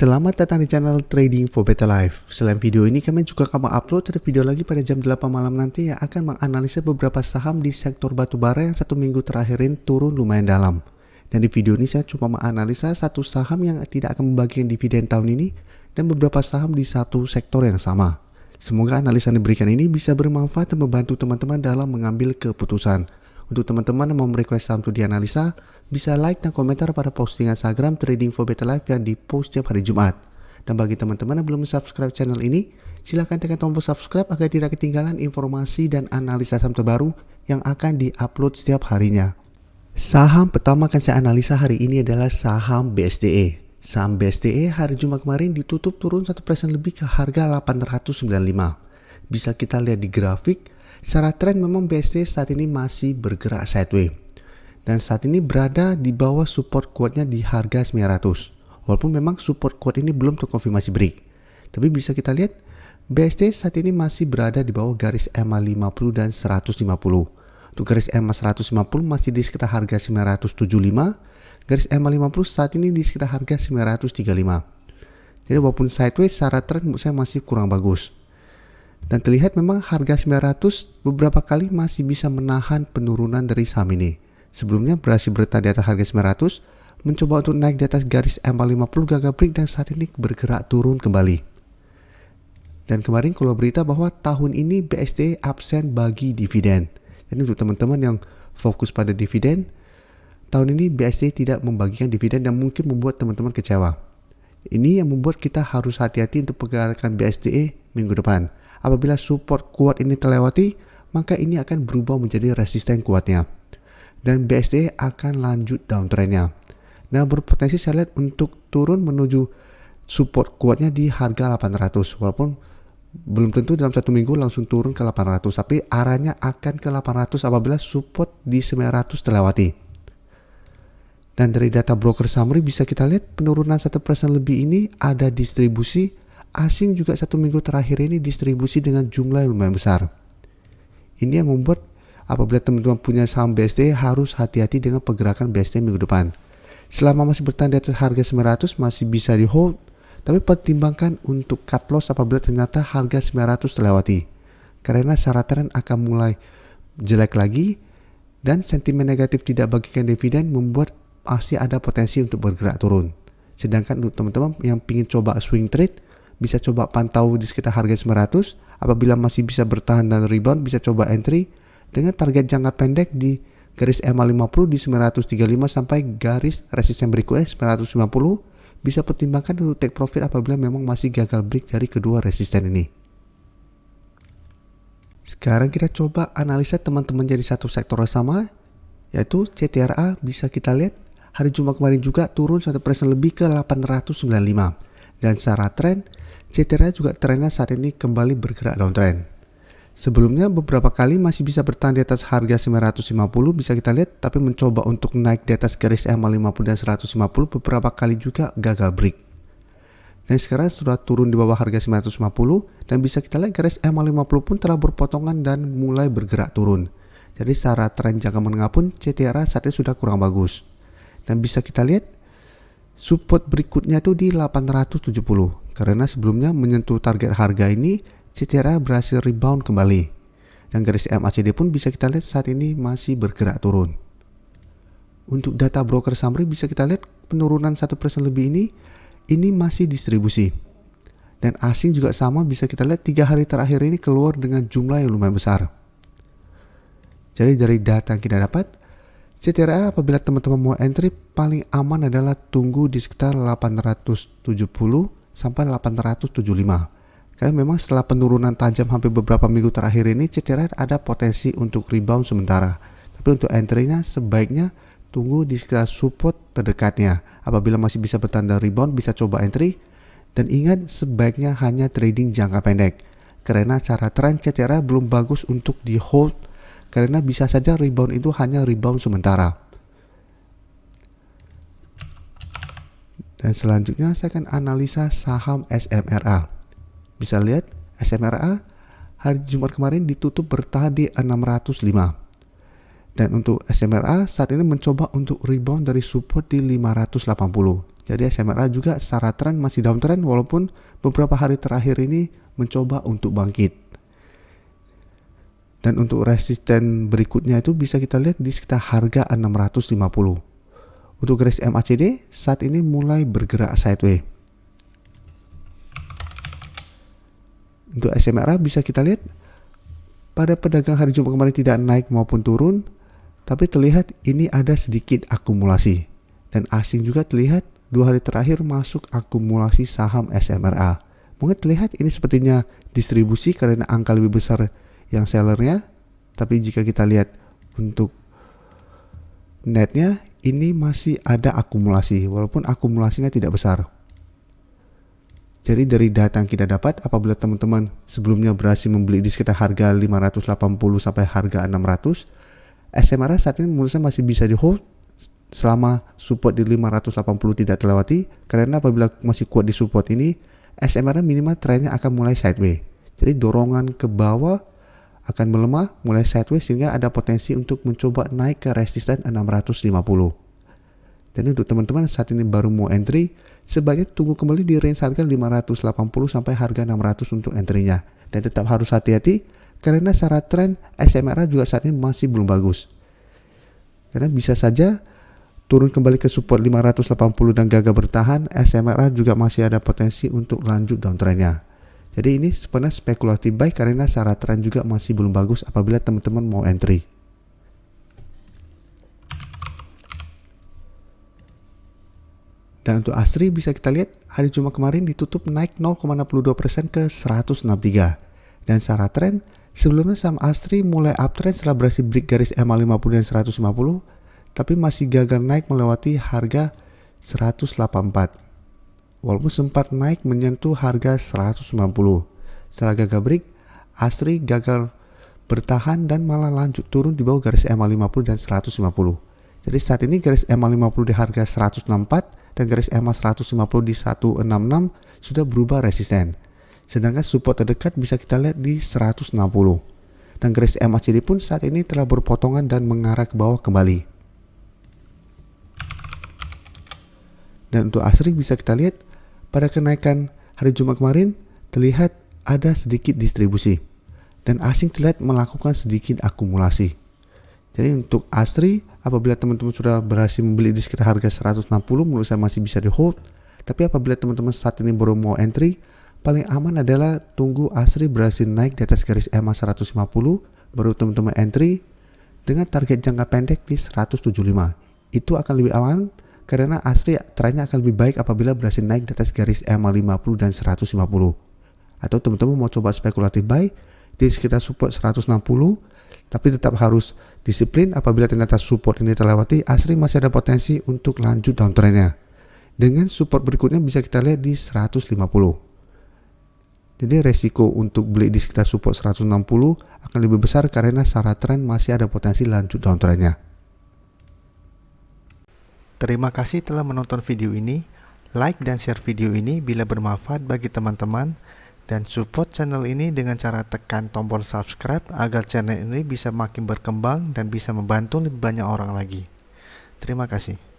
Selamat datang di channel Trading for Better Life. Selain video ini, kami juga akan upload ada video lagi pada jam 8 malam nanti yang akan menganalisa beberapa saham di sektor batubara yang satu minggu terakhir ini turun lumayan dalam. Dan di video ini saya cuma menganalisa satu saham yang tidak akan membagikan dividen tahun ini dan beberapa saham di satu sektor yang sama. Semoga analisa yang diberikan ini bisa bermanfaat dan membantu teman-teman dalam mengambil keputusan. Untuk teman-teman yang mau request saham untuk dianalisa, bisa like dan komentar pada postingan Instagram Trading for Better Life yang di-post setiap hari Jumat. Dan bagi teman-teman yang belum subscribe channel ini, silahkan tekan tombol subscribe agar tidak ketinggalan informasi dan analisa saham terbaru yang akan di-upload setiap harinya. Saham pertama akan saya analisa hari ini adalah saham BSDE. Saham BSDE hari Jumat kemarin ditutup turun 1% lebih ke harga 895. Bisa kita lihat di grafik, secara tren memang BSDE saat ini masih bergerak sideways. Dan saat ini berada di bawah support kuatnya di harga 900. Walaupun memang support kuat ini belum terkonfirmasi break. Tapi bisa kita lihat BSDE saat ini masih berada di bawah garis EMA 50 dan 150. Untuk garis EMA 150 masih di sekitar harga 975. Garis EMA 50 saat ini di sekitar harga 935. Jadi walaupun sideways secara tren menurut saya masih kurang bagus. Dan terlihat memang harga 900 beberapa kali masih bisa menahan penurunan dari saham ini. Sebelumnya berhasil bertahan di atas harga 900, mencoba untuk naik di atas garis EMA 50 gagal break dan saat ini bergerak turun kembali. Dan kemarin kalau berita bahwa tahun ini BSDE absen bagi dividen. Jadi untuk teman-teman yang fokus pada dividen, tahun ini BSDE tidak membagikan dividen dan mungkin membuat teman-teman kecewa. Ini yang membuat kita harus hati-hati untuk pergerakan BSDE minggu depan. Apabila support kuat ini terlewati, maka ini akan berubah menjadi resisten kuatnya. Dan BSDE akan lanjut downtrendnya. Nah, berpotensi saya lihat untuk turun menuju support kuatnya di harga 800. Walaupun belum tentu dalam satu minggu langsung turun ke 800. Tapi arahnya akan ke 800 apabila support di 900 terlewati. Dan dari data broker summary bisa kita lihat penurunan 1% lebih ini ada distribusi. Asing juga satu minggu terakhir ini distribusi dengan jumlah yang lumayan besar. Ini yang membuat apabila teman-teman punya saham BSDE harus hati-hati dengan pergerakan BSDE minggu depan. Selama masih bertahan di atas harga 900 masih bisa di hold, tapi pertimbangkan untuk cut loss apabila ternyata harga 900 terlewati. Karena secara tren akan mulai jelek lagi dan sentimen negatif tidak bagikan dividen membuat masih ada potensi untuk bergerak turun. Sedangkan untuk teman-teman yang ingin coba swing trade, bisa coba pantau di sekitar harga 900. Apabila masih bisa bertahan dan rebound, bisa coba entry dengan target jangka pendek di garis EMA 50 di 935 sampai garis resisten berikutnya 950. Bisa pertimbangkan untuk take profit apabila memang masih gagal break dari kedua resisten ini. Sekarang kita coba analisa teman-teman jadi satu sektor sama, yaitu CTRA. Bisa kita lihat hari Jumat kemarin juga turun 1% lebih ke 895. Dan secara tren, CTRA juga trennya saat ini kembali bergerak downtrend. Sebelumnya beberapa kali masih bisa bertahan di atas harga 950 bisa kita lihat, tapi mencoba untuk naik di atas garis EMA 50 dan 150 beberapa kali juga gagal break. Dan sekarang sudah turun di bawah harga 950 dan bisa kita lihat garis EMA 50 pun telah berpotongan dan mulai bergerak turun. Jadi secara tren jangka menengah pun CTRA saat ini sudah kurang bagus. Dan bisa kita lihat support berikutnya itu di 870 karena sebelumnya menyentuh target harga ini CTRA berhasil rebound kembali. Dan garis MACD pun bisa kita lihat saat ini masih bergerak turun. Untuk data broker summary bisa kita lihat penurunan 1% lebih ini masih distribusi. Dan asing juga sama, bisa kita lihat 3 hari terakhir ini keluar dengan jumlah yang lumayan besar. Jadi dari data yang kita dapat, CTRA apabila teman-teman mau entry paling aman adalah tunggu di sekitar 870 sampai 875. Karena memang setelah penurunan tajam hampir beberapa minggu terakhir ini, CTRA ada potensi untuk rebound sementara. Tapi untuk entry-nya sebaiknya tunggu di sekitar support terdekatnya. Apabila masih bisa bertanda rebound, bisa coba entry. Dan ingat sebaiknya hanya trading jangka pendek. Karena cara tren CTRA belum bagus untuk di hold. Karena bisa saja rebound itu hanya rebound sementara. Dan selanjutnya saya akan analisa saham SMRA. Bisa lihat SMRA hari Jumat kemarin ditutup bertahan di 605. Dan untuk SMRA saat ini mencoba untuk rebound dari support di 580. Jadi SMRA juga secara tren masih downtrend walaupun beberapa hari terakhir ini mencoba untuk bangkit. Dan untuk resisten berikutnya itu bisa kita lihat di sekitar harga 650. Untuk garis MACD saat ini mulai bergerak sideways. Untuk SMRA bisa kita lihat pada pedagang hari Jumat kemarin tidak naik maupun turun, tapi terlihat ini ada sedikit akumulasi. Dan asing juga terlihat 2 hari terakhir masuk akumulasi saham SMRA. Mungkin terlihat ini sepertinya distribusi karena angka lebih besar yang sellernya, tapi jika kita lihat untuk netnya ini masih ada akumulasi walaupun akumulasinya tidak besar. Jadi dari data yang kita dapat, apabila teman-teman sebelumnya berhasil membeli di sekitar harga 580 sampai harga 600, SMRA saat ini menurut saya masih bisa di hold selama support di 580 tidak terlewati, karena apabila masih kuat di support ini, SMRA minimal trennya akan mulai sideways. Jadi dorongan ke bawah akan melemah mulai sideways sehingga ada potensi untuk mencoba naik ke resisten 650. Dan untuk teman-teman saat ini baru mau entry, sebaiknya tunggu kembali di range harga 580 sampai harga 600 untuk entry-nya. Dan tetap harus hati-hati karena secara tren SMRA juga saat ini masih belum bagus. Karena bisa saja turun kembali ke support 580 dan gagal bertahan, SMRA juga masih ada potensi untuk lanjut downtrend-nya. Jadi ini sebenarnya spekulatif buy karena secara tren juga masih belum bagus apabila teman-teman mau entry. Dan untuk ASRI bisa kita lihat hari Jumat kemarin ditutup naik 0,62% ke 163. Dan secara tren sebelumnya saham ASRI mulai uptrend setelah berhasil break garis MA50 dan 150, tapi masih gagal naik melewati harga 184. Walaupun sempat naik menyentuh harga 190. Setelah gagal break, ASRI gagal bertahan dan malah lanjut turun di bawah garis MA50 dan 150. Jadi saat ini garis MA50 di harga 164 dan garis MA150 di 166 sudah berubah resisten. Sedangkan support terdekat bisa kita lihat di 160. Dan garis MACD pun saat ini telah berpotongan dan mengarah ke bawah kembali. Dan untuk ASRI bisa kita lihat pada kenaikan hari Jumat kemarin terlihat ada sedikit distribusi dan asing terlihat melakukan sedikit akumulasi. Jadi untuk ASRI apabila teman-teman sudah berhasil membeli di sekitar harga 160 menurut saya masih bisa di hold. Tapi apabila teman-teman saat ini baru mau entry, paling aman adalah tunggu ASRI berhasil naik di atas garis MA 150 baru teman-teman entry dengan target jangka pendek di 175. Itu akan lebih aman karena ASRI trennya akan lebih baik apabila berhasil naik di atas garis MA50 dan 150. Atau teman-teman mau coba spekulatif buy di sekitar support 160, tapi tetap harus disiplin apabila ternyata support ini terlewati, ASRI masih ada potensi untuk lanjut downtrendnya. Dengan support berikutnya bisa kita lihat di 150. Jadi resiko untuk beli di sekitar support 160 akan lebih besar karena secara tren masih ada potensi lanjut downtrendnya. Terima kasih telah menonton video ini. Like dan share video ini bila bermanfaat bagi teman-teman. Dan support channel ini dengan cara tekan tombol subscribe agar channel ini bisa makin berkembang dan bisa membantu lebih banyak orang lagi. Terima kasih.